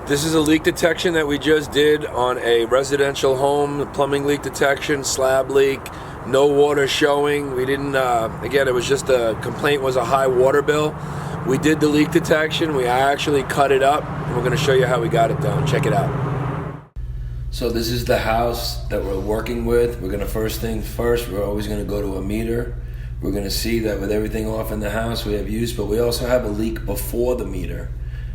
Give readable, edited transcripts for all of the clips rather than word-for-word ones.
This is a leak detection that we just did on a residential home, plumbing leak detection, slab leak, no water showing. We didn't, again, it was just a complaint was a high water bill. We did the leak detection, we actually cut it up, and we're gonna show you how we got it done. Check it out. So this is the house that we're working with. We're gonna first things first, we're always gonna go to a meter. We're gonna see that with everything off in the house we have use, but we also have a leak before the meter.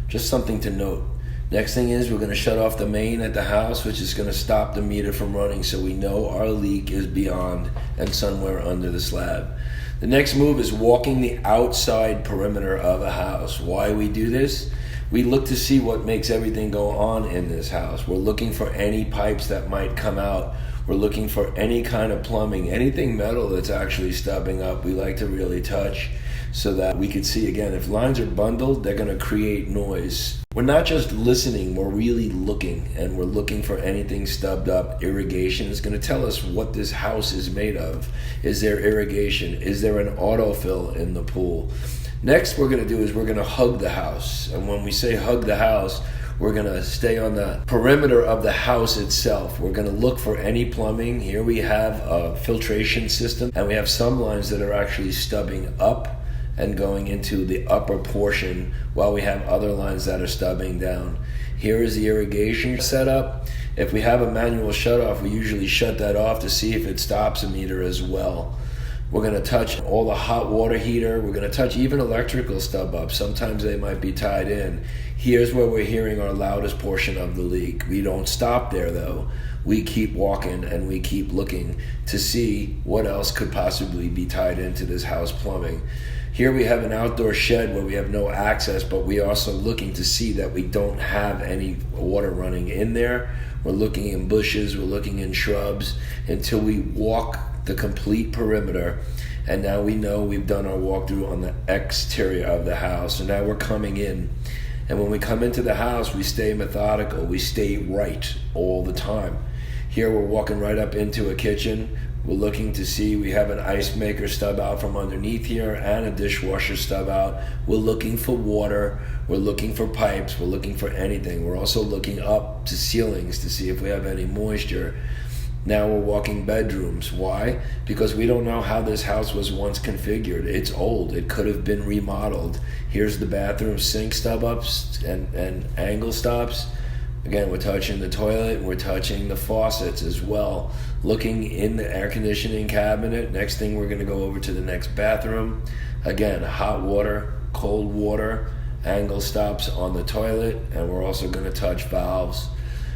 Just something to note. Next thing is we're going to shut off the main at the house, which is going to stop the meter from running so we know our leak is beyond and somewhere under the slab. The next move is walking the outside perimeter of a house. Why we do this? We look to see what makes everything go on in this house. We're looking for any pipes that might come out. We're looking for any kind of plumbing, anything metal that's actually stubbing up. We like to really touch so that we can see, again, if lines are bundled, they're going to create noise. We're not just listening, we're really looking, and we're looking for anything stubbed up. Irrigation is going to tell us what this house is made of. Is there irrigation? Is there an autofill in the pool? Next we're going to do is we're going to hug the house. And when we say hug the house, we're going to stay on the perimeter of the house itself. We're going to look for any plumbing. Here we have a filtration system, and we have some lines that are actually stubbing up and going into the upper portion, while we have other lines that are stubbing down. Here is the irrigation setup. If we have a manual shutoff, we usually shut that off to see if it stops a meter as well. We're gonna touch all the hot water heater. We're gonna touch even electrical stub up. Sometimes they might be tied in. Here's where we're hearing our loudest portion of the leak. We don't stop there though. We keep walking and we keep looking to see what else could possibly be tied into this house plumbing. Here we have an outdoor shed where we have no access, but we are also looking to see that we don't have any water running in there. We're looking in bushes, we're looking in shrubs until we walk the complete perimeter. And now we know we've done our walkthrough on the exterior of the house. So now we're coming in. And when we come into the house, we stay methodical, we stay right all the time. Here we're walking right up into a kitchen. We're looking to see, we have an ice maker stub out from underneath here and a dishwasher stub out. We're looking for water, we're looking for pipes, we're looking for anything. We're also looking up to ceilings to see if we have any moisture. Now we're walking bedrooms. Why? Because we don't know how this house was once configured. It's old, it could have been remodeled. Here's the bathroom sink stub ups and angle stops. Again, we're touching the toilet, we're touching the faucets as well. Looking in the air conditioning cabinet. Next thing, we're gonna go over to the next bathroom. Again, hot water, cold water, angle stops on the toilet, and we're also gonna touch valves.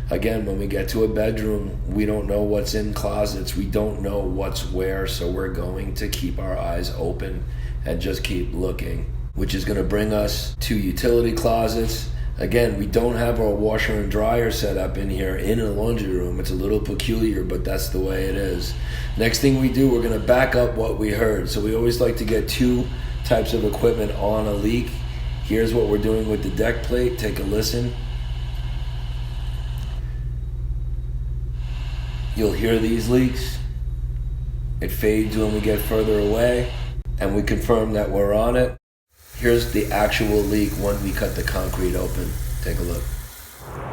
Again, when we get to a bedroom, we don't know what's in closets, we don't know what's where, so we're going to keep our eyes open and just keep looking, which is gonna bring us to utility closets. Again, we don't have our washer and dryer set up in here in a laundry room. It's a little peculiar, but that's the way it is. Next thing we do, we're gonna back up what we heard. So we always like to get two types of equipment on a leak. Here's what we're doing with the deck plate. Take a listen. You'll hear these leaks. It fades when we get further away, and we confirm that we're on it. Here's the actual leak when we cut the concrete open. Take a look.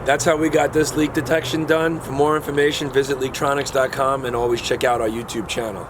That's how we got this leak detection done. For more information, visit Leaktronics.com and always check out our YouTube channel.